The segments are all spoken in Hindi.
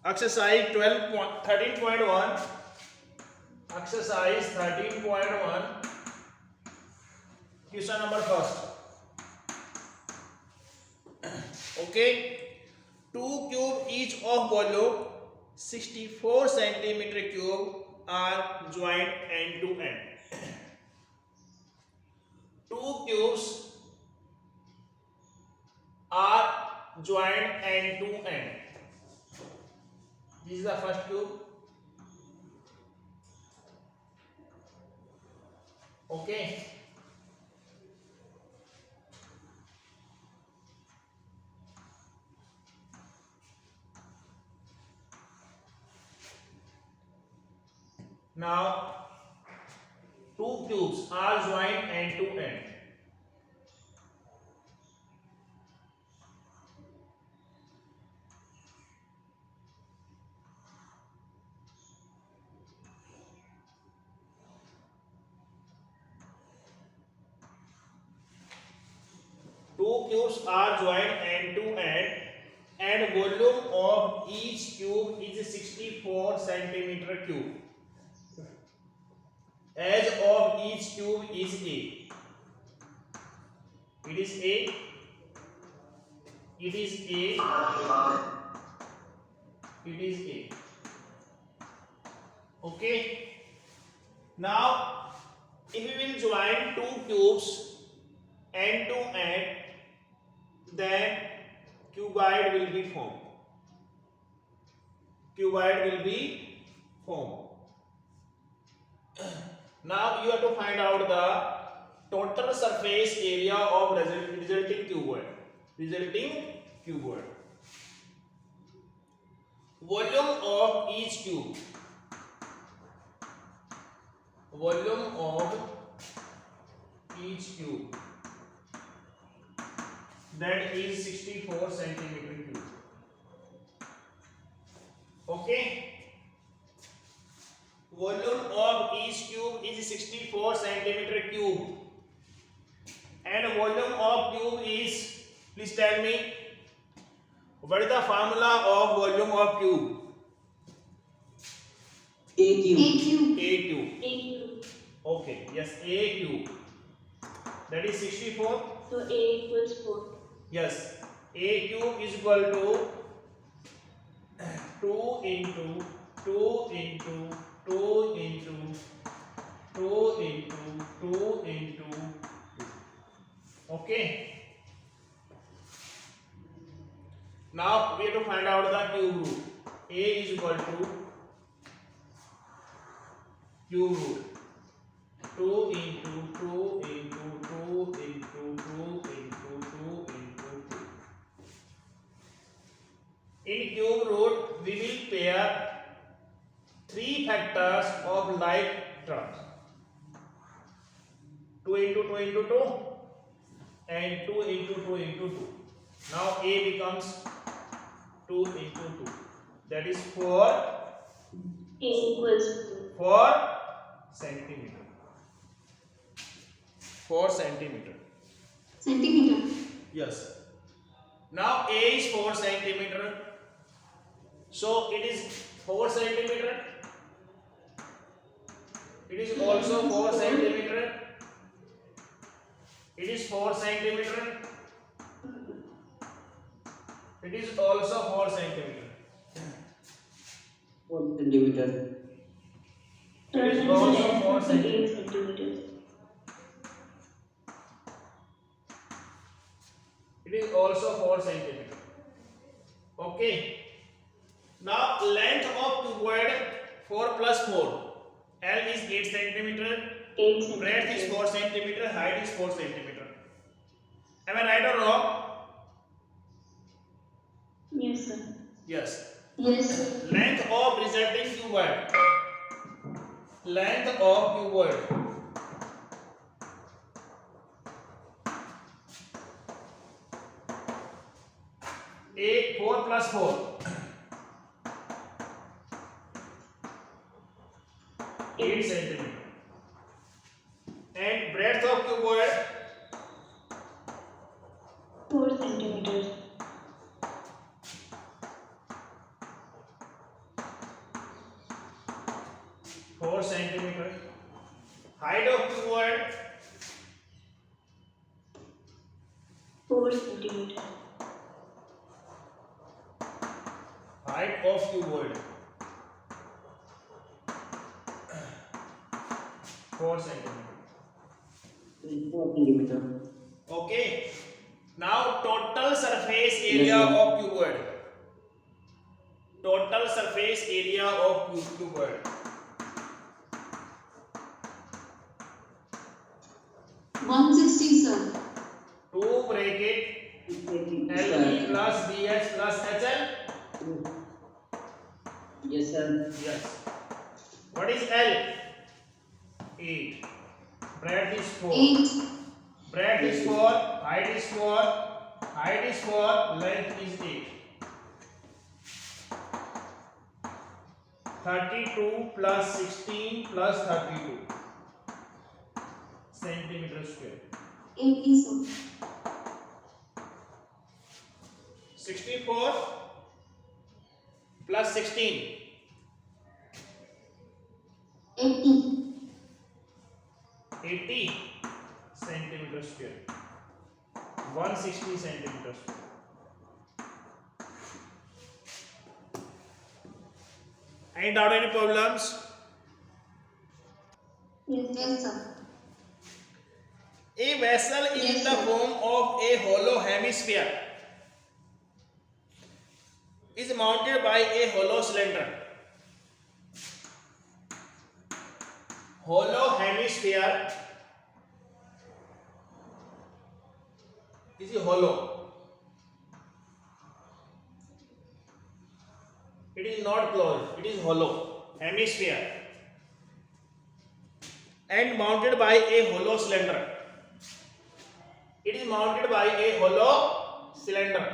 Exercise 13.1. Exercise 13.1. Question number first. Okay. 2 cube each of volume 64 centimeter cube are joined end to end. 2 cubes are joined end to end. This is the first cube. Okay. Now 2 cubes are joined end to end. Two cubes are joined end to end, and volume of each cube is 64 centimeter cube. Edge of each cube is A. It is A. It is A. It is A. Okay. Now, if we will join two cubes end to end, then cuboid will be formed. Cuboid will be formed. Now you have to find out the total surface area of resulting cuboid. Volume of each cube. Volume of each cube. That is 64 centimeter cube. Okay. Volume of each cube is 64 centimeter cube, and volume of cube is, please tell me, what is the formula of volume of cube? A cube. A cube. Okay, yes, A cube. That is 64. So A equals 4. Yes, A cube is equal to 2 into 2 into 2 into 2 into 2 into 2. Okay. Now we have to find out the cube root. A is equal to cube root 2 into 2 into 2 into 2 into 2 into 2. In cube root we will pair 3 factors of like terms. 2 into 2 into 2 and 2 into 2 into 2. Now A becomes 2 into 2. That is 4. A equals 4 centimeter. 4 centimeter. Centimeter. Yes. Now A is 4 centimeter. So it is 4 centimeter. It is also 4 centimeter. It is 4 centimeter. It is also 4 centimeter. 4 centimeter. It is also 4 centimeter. centimeters. It is also 4 centimeter. Okay. Now length of cuboid 4 plus 4. L is 8 centimeter. 8 Breadth is 4 centimeter. Height is 4 centimeter. Am I right or wrong? Yes, sir. Yes. Yes. Length of resulting cuboid. Length of cuboid. A 4 plus 4. 8 centimeter. And breadth of cuboid 4 centimeters. 4 centimeter. Height of cuboid 4 centimeter. height of cuboid 4 centimeter. 4 centimeter. Okay. Now total surface area of cuboid. Total surface area of cuboid. 160, sir. 2 bracket LE plus BH plus HL. Yes, sir. Yes. What is L? 8. Breadth is 4. 8. Breadth is 4. Height is 4. Height is 4. Length is 8. 32 plus 16 plus 32 centimeter square. 80, sir. 64 plus 16 80. 80 centimeter square. 160 centimeters. Any doubt, any problems? Yes, sir. A vessel is in Yes, the sir. form of a hollow hemisphere is mounted by a hollow cylinder. Hollow hemisphere is hollow. It is not closed, it is hollow hemisphere and mounted by a hollow cylinder. It is mounted by a hollow cylinder.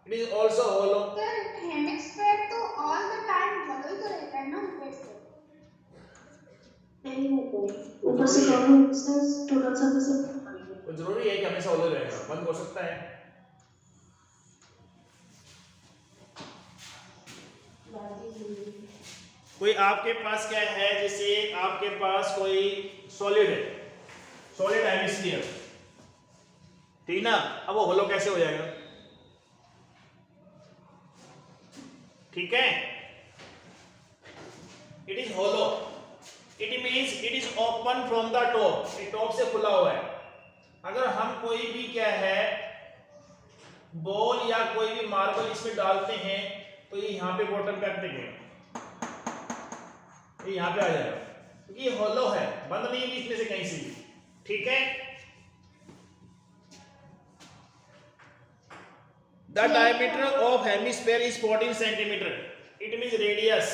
It is also hollow. Sir hemisphere तो ऑल द टाइम hollow ही तो रहता है ना ऊपर से नहीं होता है। ऊपर से प्रॉब्लम सर टोटल सरफेस वो जरूरी है कि हमेशा hollow रहेगा, बंद हो सकता है। कोई आपके पास क्या है, जैसे आपके पास कोई सॉलिड है, सॉलिड हेमिस्फीयर, ठीक ना, अब वो होलो कैसे हो जाएगा? ठीक है, it is hollow, it means it is open from the top, ये टॉप से खुला हुआ है। अगर हम कोई भी क्या है बॉल या कोई भी मार्बल इसमें डालते हैं तो ये यहाँ पे बॉटम पे अटकेगा, ये यहाँ पे आ जाएगा क्योंकि ये होलो है, बंद नहीं है इसमें से कहीं से भी, ठीक है। The diameter of hemisphere is 14 centimeter. It means radius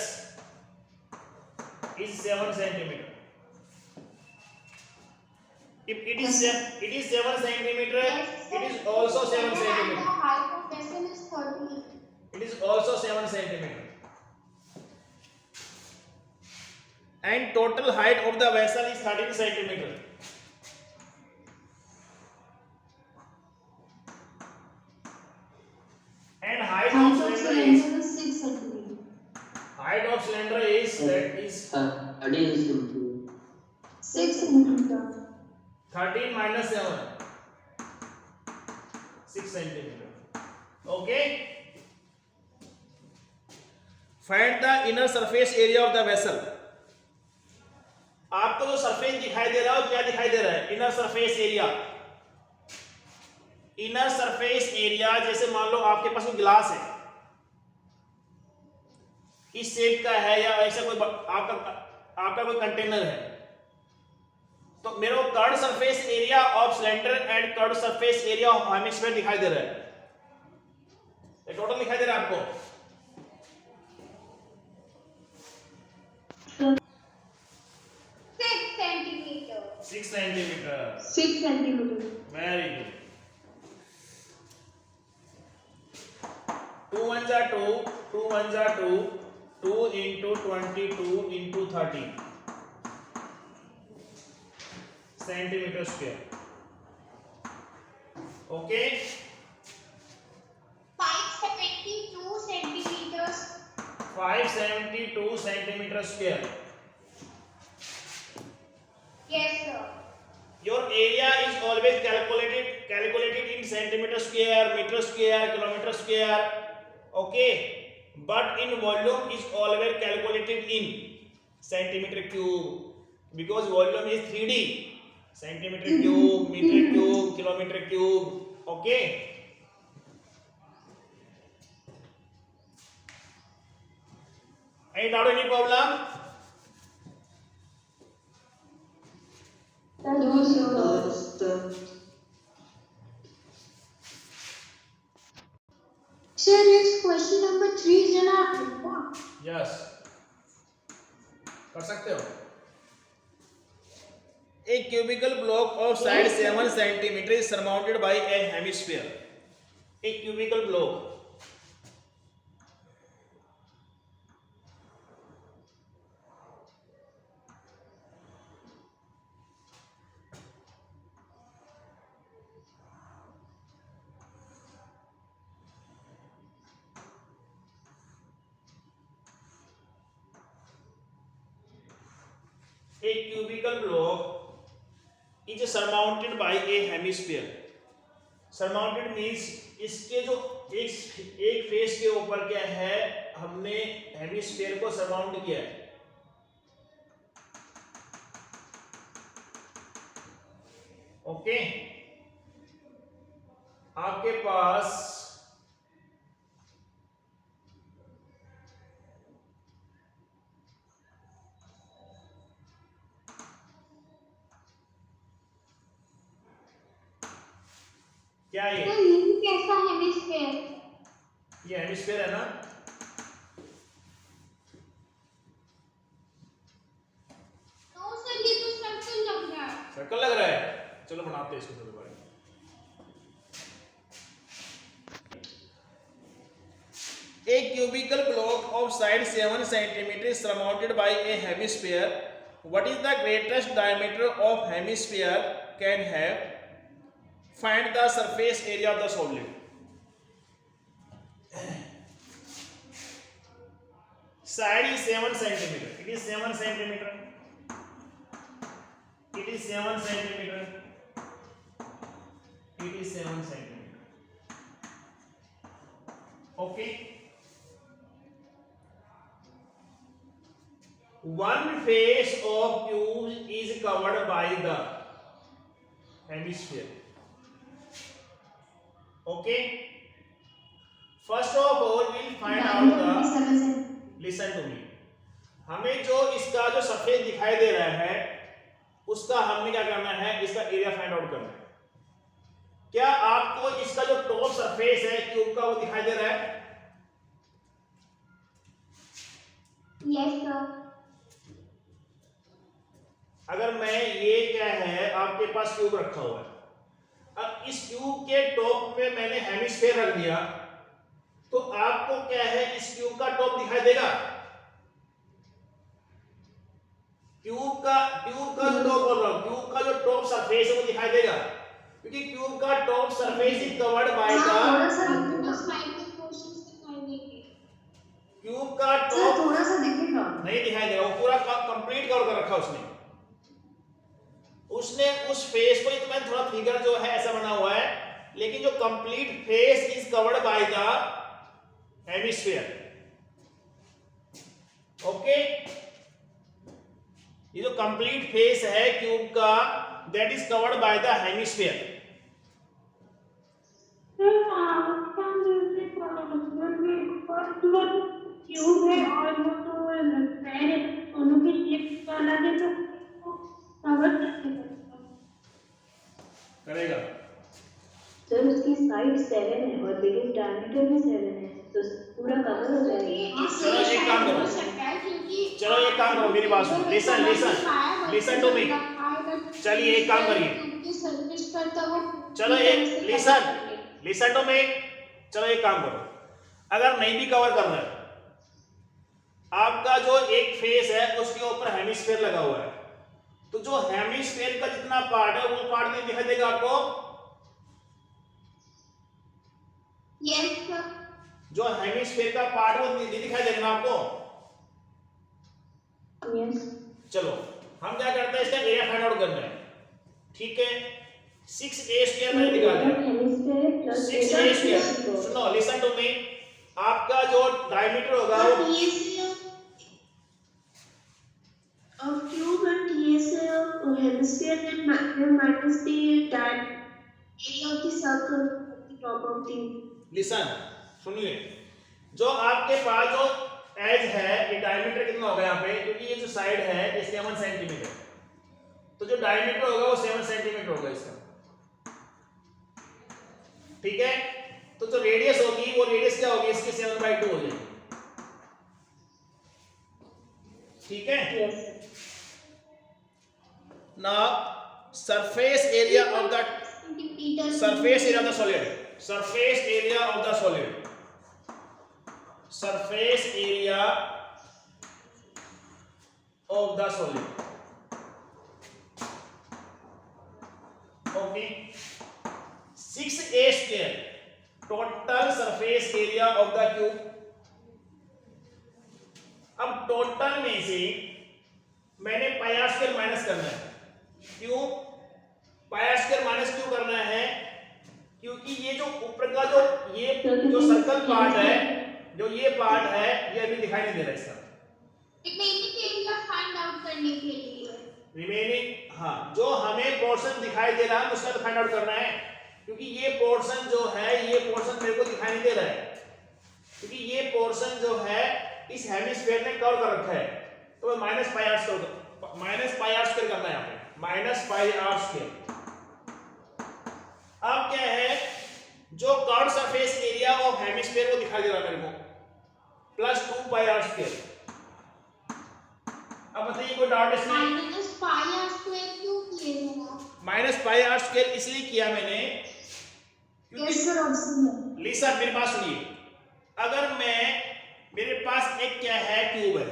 is 7 centimeter. If it is 7 centimeter, it is also 7 and the centimeter. height of vessel is 30. It is also 7 centimeter. And total height of the vessel is 13 centimeter. And height of cylinder is 6 centimeter. height of cylinder is that is 6 centimeter. 13 minus 7, 6 centimeter. Okay. Find the inner surface area of the vessel. आपको जो सरफेस दिखाई दे रहा है क्या दिखाई दे रहा है? Inner surface area. Inner surface area जैसे मान लो आपके पास कोई ग्लास है, इस शेप का है या ऐसा कोई आपका कोई कंटेनर है, तो मेरे को curved surface area of cylinder and curved surface area of hemisphere दिखाई दे रहा है। ये टोटल दिखाई दे रहा है आपको। 6 centimeter. 6 centimeter. Very good. 2 ones are 2, 2 ones are 2, 2 into 22 into 30 centimeter square. Okay. 572 centimeters. 572 centimeter square. Yes, sir. Your area is always calculated in centimeter square, meter square, kilometer square. Okay, but in volume is always calculated in centimeter cube, because volume is 3D. Centimeter cube, meter cube, kilometer cube. Okay. Any doubt, any problem? No, sir. Sir, next question number 3 is in our homework. Yes. कर सकते हो. A cubical block of side 7 centimeter is surmounted by a hemisphere. A cubical block. A cubical block is surmounted by a hemisphere. Surmounted means इसके जो एक फेस के ऊपर क्या है, हमने हेमिस्फीयर को सरमाउंट किया है. ओके, आपके पास क्या है? तो ये कैसा हेमिस्फीयर? ये हेमिस्फीयर है ना. नो सर, ये तो सर्कल लग रहा है. सर्कल लग रहा है. चलो बनाते हैं इसको थोड़ी बार. A cubical block of side 7 centimeter is surmounted by a hemisphere. What is the greatest diameter of hemisphere can have? Find the surface area of the solid. Side is 7 centimeter. It is 7 centimeter. It is 7 centimeter. It is 7 centimeter. Okay. One face of cube is covered by the hemisphere. Okay. First of all, we'll find out the. Listen to me. हमें जो इसका जो सफेद दिखाई दे रहा है, उसका हमने क्या करना है, इसका एरिया फाइंड आउट करना है. क्या आपको इसका जो टॉप सरफेस है क्यूब का वो दिखाई दे रहा है? Yes sir. अगर मैं ये क्या है, आपके पास क्यूब रखा हुआ है, अब इस क्यूब के टॉप पे मैंने हेमिस्फीयर रख दिया, तो आपको क्या है, इस क्यूब का टॉप दिखाई देगा? क्यूब का जो टॉप बोल रहा हूं, क्यूब का जो टॉप सरफेस है वो दिखाई देगा, क्योंकि क्यूब का top surface is covered by the. Cube का टॉप थोड़ा सा दिखेगा. नहीं दिखाई देगा, वो पूरा कंप्लीट कवर कर रखा उसने उस फेस को. तो मैंने थोड़ा फिगर जो है ऐसा बना हुआ है, लेकिन जो complete face is covered by the hemisphere. Okay, ये जो कंप्लीट फेस है क्यूब का, that is covered by the hemisphere. Cube है और वो तो स्क्वायर है, दोनों की शेप अलग है, तो कवर कैसे करेगा? सर उसकी साइड 7 है और बिगेस्ट डायमीटर भी 7 है, तो पूरा कवर हो जाएगा. चलो एक काम करो, मेरी बात सुनो. Listen to me. चलिए एक काम करिए. चलो एक लिसन टू मी. चलो एक काम करो, अगर नहीं भी कवर करना है, आपका जो एक फेस है उसके ऊपर हेमिस्फीयर लगा हुआ है, तो जो हेमिस्फीयर का जितना पार्ट है वो पार्ट नहीं दिखाई देगा आपको? Yes sir. जो हेमिस्फीयर का पार्ट वो नहीं दिखाई देगा ना आपको। यस चलो हम क्या करते हैं, इसका एरिया फाइंड आउट करना है। ठीक है, 6a² मैंने निकाला। हेमिस्फीयर प्लस 6a², सुनो लिसन टू मी, आपका जो डायमीटर होगा वो of cube and TSA of hemisphere then minus the area of the circle at the top of the listen सुनिए, जो आपके पास जो एज है ये डायमीटर कितना होगा यहाँ पे, क्योंकि ये जो साइड है ये 7 सेंटीमीटर, तो जो डायमीटर होगा वो 7 सेंटीमीटर होगा इसका। ठीक है, तो जो रेडियस होगी वो रेडियस क्या होगी इसकी 7/2 हो जाएगी। ठीक है, yes now surface area of the surface area of the solid, surface area of the solid, surface area of the solid, okay, 6a² total surface area of the cube। अब टोटल में से मैंने πr² माइनस करना है। क्यों πr² माइनस क्यों करना है, क्योंकि ये जो ऊपर का ये जो सर्कल पार्ट है, जो ये पार्ट है ये अभी दिखाई नहीं दे रहा इसका रिमेनिंग एरिया फाइंड आउट करने के लिए। रिमेनिंग, हाँ जो हमें पोर्शन दिखाई दे रहा है उसका तो फाइंड आउट करना है, क्योंकि ये पोर्शन जो है ये पोर्शन मेरे को दिखाई नहीं दे रहा है, क्योंकि ये पोर्शन जो है इस हेमिस्फीयर ने कवर कर रखा है, तो माइनस πr² करना है यहाँ पे, -πr²। अब क्या है, जो curve surface area of hemisphere वो दिखाई दे रहा है मेरे को, +2πr²। अब बताइए कोई डाउट इसमें? -πr² क्यों किए हो? -πr² इसलिए किया मैंने क्योंकि लिसन मेरी बात सुनिए, अगर मेरे पास एक क्या है क्यूब है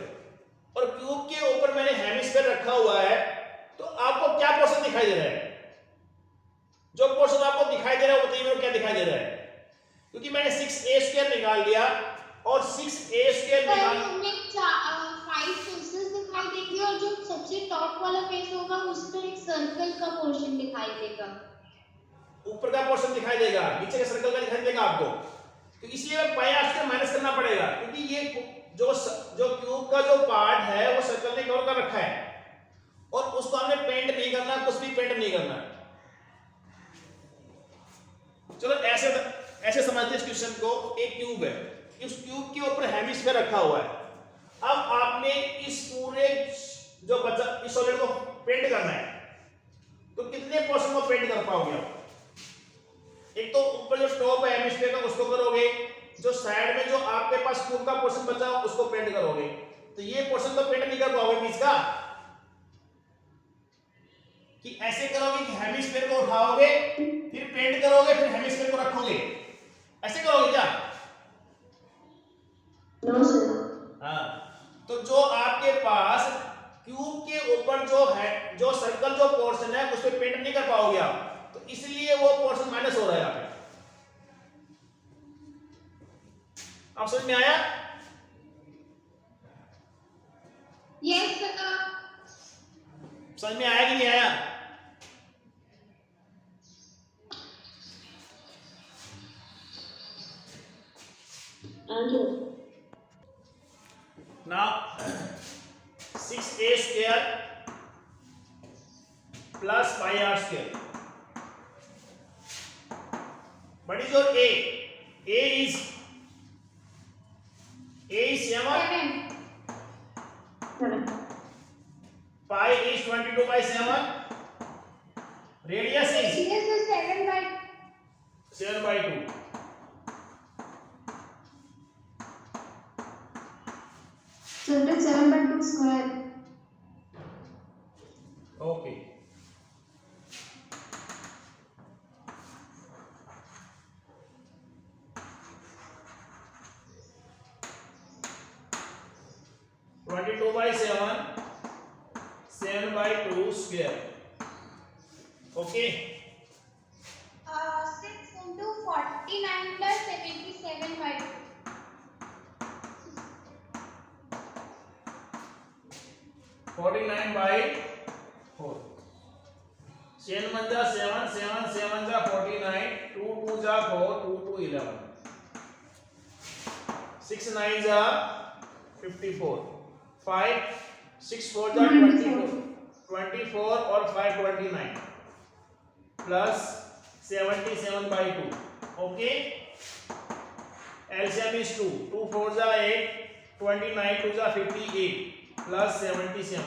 और क्यूब के ऊपर मैंने हेमिस्फीयर रखा हुआ है, तो आपको क्या पोर्शन दिखाई दे रहा है? जो पोर्शन आपको दिखाई दे रहा है बताइए मेरे को क्या दिखाई दे रहा है, क्योंकि मैंने 6a² निकाल लिया और 6a² निकाल हमें 5 फेसेस दिखाई देंगे और जो सबसे टॉप वाला फेस होगा उसमें एक सर्कल का पोर्शन दिखाई देगा। ऊपर का पोर्शन दिखाई देगा, नीचे का सर्कल का दिखाई देगा आपको, तो इसलिए πr² माइनस करना पड़ेगा, क्योंकि ये जो क्यूब का जो पार्ट है वो सर्कल ने कवर कर रखा है और उसको हमने पेंट नहीं करना, कुछ भी पेंट नहीं करना। चलो ऐसे समझते इस क्वेश्चन को, एक क्यूब है, इस क्यूब के ऊपर हेमिस्फीयर रखा हुआ है। अब आपने इस पूरे जो बचा इस सॉलिड को पेंट करना है, तो कितने पोर्शन को पेंट कर पाओगे आप? एक तो ऊपर जो टॉप है हेमिस्फीयर का उसको करोगे, जो साइड में जो आपके पास क्यूब का पोर्शन बचा उसको पेंट करोगे, तो ये पोर्शन तो पेंट नहीं कर पाओगे बीच का, कि ऐसे करोगे कि हेमिस्फीयर को उठाओगे फिर पेंट करोगे फिर हेमिस्फीयर को रखोगे, ऐसे करोगे क्या? No sir. हाँ, तो जो आपके पास क्यूब के ऊपर जो है जो सर्कल जो पोर्शन है उस पे पेंट नहीं कर पाओगे आप, तो इसलिए वो पोर्शन माइनस हो रहा है यहाँ पे। आप समझ में आया? Yes sir. समझ में आया कि नहीं आया? आगे Now 6a² plus πr². What is your a? A is 7. Pi is 22/7. Radius is 7/2. So it is 7/2 square. Okay. (7/2 square. Okay. 6 into 49 plus 77/2. 49/4 7 1 जा 7 7 7 जा 49 2 2 जा 4 2 2 11 6 9 जा 54 5 6 4 जा 24 और 5 29 प्लस 77/2 ओके LCM is 2 2 4 जा 8 29 2 जा 58 प्लस 77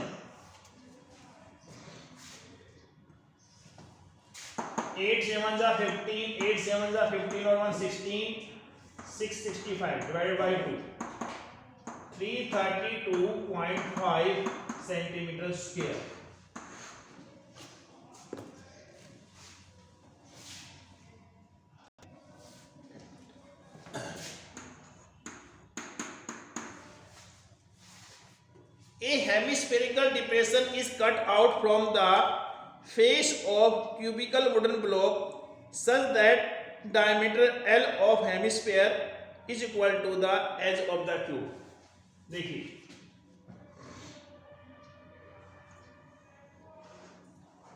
8 7 जा 15 8 7 जा 15 और 1 16 665 divided by 2 332.5 centimetre square A hemispherical depression is cut out from the face of cubical wooden block such that diameter L of hemisphere is equal to the edge of the cube. देखिए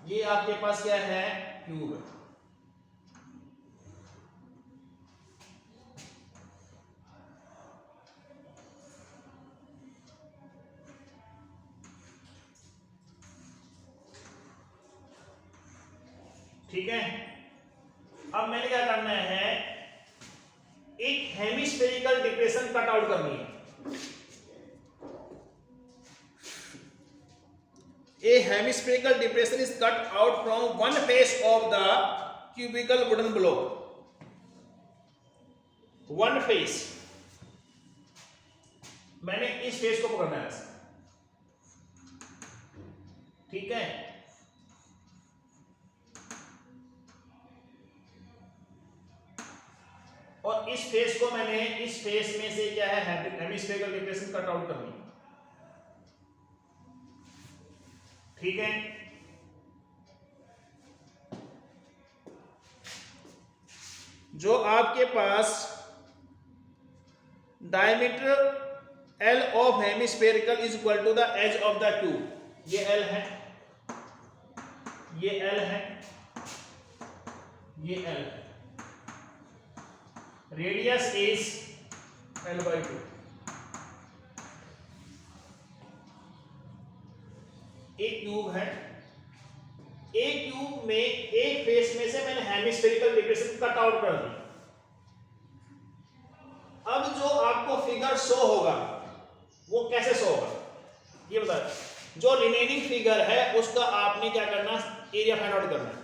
ये आपके पास क्या है क्यूब है ठीक है अब मैंने क्या करना है एक हेमिस्फेरिकल डिप्रेशन कट आउट करनी है A hemispherical depression is cut out from one face of the cubical wooden block. One face. मैंने इस फेस को पकड़ना है ठीक है और इस फेस को मैंने इस फेस में से क्या है हेमिस्फेरिकल डिप्रेशन कट आउट करनी है ठीक है जो आपके पास diameter L of hemispherical is equal to the edge of the cube ये L है ये L है ये L है रेडियस इज L/2 एक क्यूब है एक क्यूब में एक फेस में से मैंने हेमिस्फेरिकल डिप्रेशन कट आउट कर दी अब जो आपको फिगर शो होगा वो कैसे शो होगा ये बता जो रिमेनिंग फिगर है उसका आपने क्या करना एरिया फाइंड आउट करना है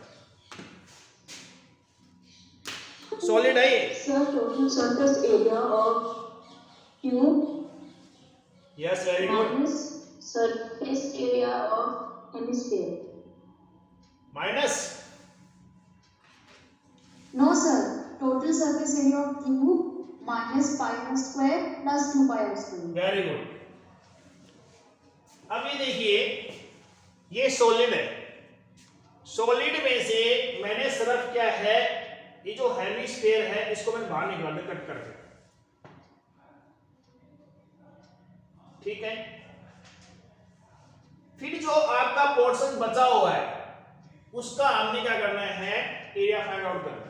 सॉलिड है ये Sir, total surface area of cube yes very good minus surface area of hemisphere. Minus No, sir. Total surface area of cube minus pi r square plus 2 pi r square. Very good अब ये देखिए ये सॉलिड है सॉलिड में से मैंने सिर्फ क्या है ये जो हेमिस्फीयर है इसको मैंने बाहर निकाल दिया कट करके ठीक है फिर जो आपका पोर्शन बचा हुआ है उसका हमने क्या करना है एरिया फाइंड आउट करना है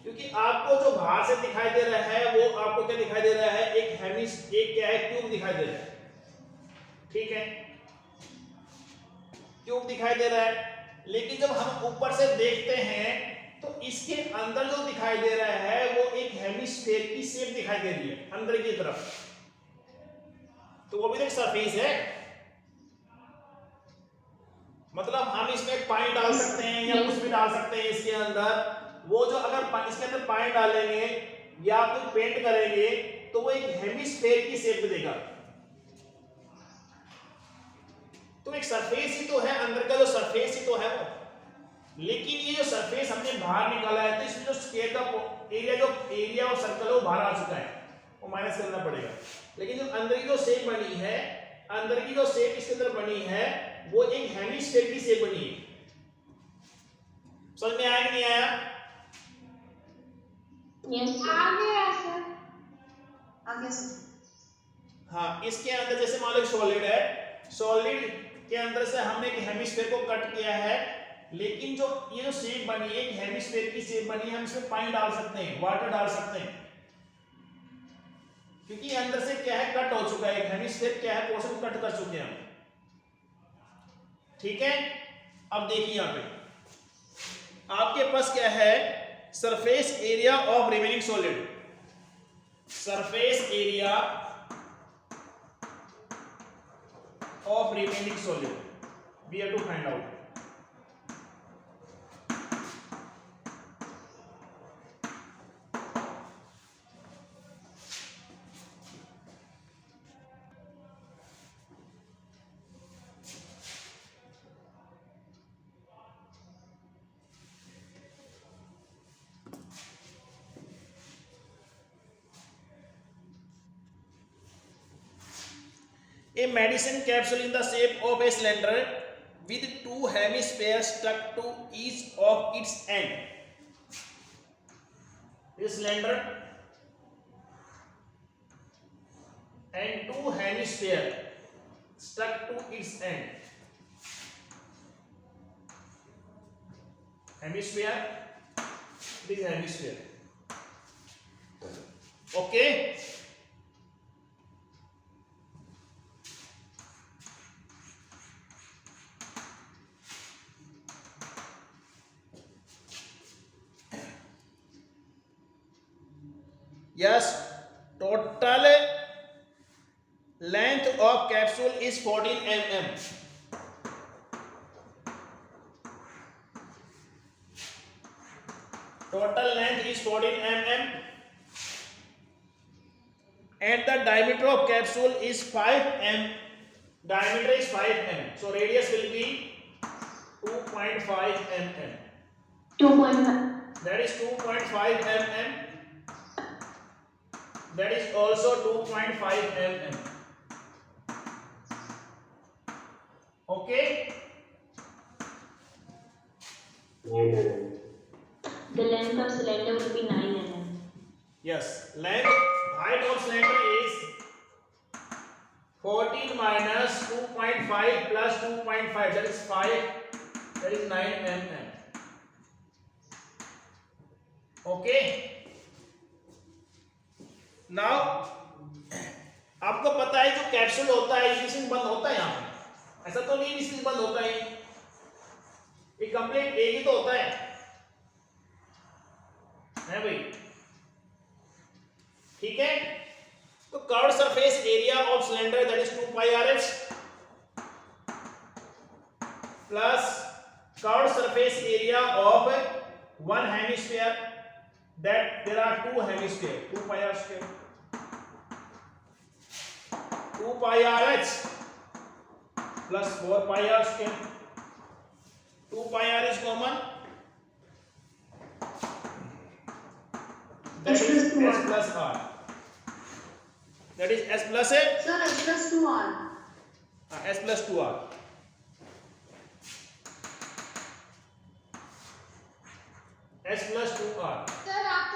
क्योंकि आपको जो बाहर से दिखाई दे रहा है वो आपको क्या दिखाई दे रहा है एक क्या है क्यूब दिखाई दे रहा है ठीक है क्यूब दिखाई दे रहा है लेकिन जब हम ऊपर से देखते हैं तो इसके अंदर जो दिखाई दे रहा है वो एक हेमिस्फीयर की शेप दिखाई दे रही है अंदर की तरफ तो वो भी एक सरफेस है मतलब हम इसमें पानी डाल सकते हैं या कुछ भी डाल सकते हैं इसके अंदर वो जो अगर इसके अंदर पानी डालेंगे या कुछ पेंट करेंगे तो वो एक हेमिस्फीयर की शेप में देगा तो एक सरफेस ही तो है अंदर का जो सरफेस ही तो है वो लेकिन ये जो सरफेस हमने बाहर निकाला है तो इसमें जो स्क्वायर का एरिया और सर्कल है वो बाहर आ चुका है वो माइनस करना पड़ेगा लेकिन जो अंदर की जो शेप बनी है अंदर की जो शेप इसके अंदर बनी है वो एक हेमिस्फीयर की शेप बनी है समझ में आया कि नहीं आया Yes, sir. आ गया सर आगे सर. हाँ इसके अंदर जैसे मान लो सॉलिड है सॉलिड के अंदर से हमने एक हेमिस्फीयर को कट किया है, लेकिन जो ये जो शेप बनी है, एक हेमिस्फीयर की शेप बनी है, हम इसमें पानी डाल सकते हैं, वाटर डाल सकते हैं, क्योंकि अंदर से क्या है, कट हो चुका है, एक हेमिस्फीयर क्या है, पोर्शन कट कर चुके हैं हम। ठीक है, अब देखिए यहां पे आपके पास क्या है, surface area of remaining solid, surface area of remaining solid we have to find out. A medicine capsule in the shape of a cylinder with two hemispheres stuck to each of its end. This cylinder and two hemispheres stuck to its end. Hemisphere, this hemisphere. Okay. Yes, total length of capsule is 14 mm. Total length is 14 mm and the diameter of capsule is 5 mm. Diameter is 5 mm. So radius will be 2.5 mm. 2.5. That is 2.5 mm. That is also 2.5 mm. Okay. The length of cylinder will be 9 mm. Yes. Height of cylinder is 14 minus 2.5 plus 2.5. That is 5. That is 9 mm. Okay. Now आपको पता है जो कैप्सूल होता है इनिशियल बंद होता है, यहाँ पे ऐसा तो नहीं इनिशियल बंद होता है, ये कंप्लीट एक ही तो होता है भाई। ठीक है, तो curved surface area of cylinder that is 2 pi r h plus curved surface area of one hemisphere that there are two hemisphere, 2 pi r square, 2 pi r h plus 4 pi r square, 2 pi r is common, that is s plus r, that is s plus a, Sir, S plus 2R. s plus 2r, s plus 2r. Sir आप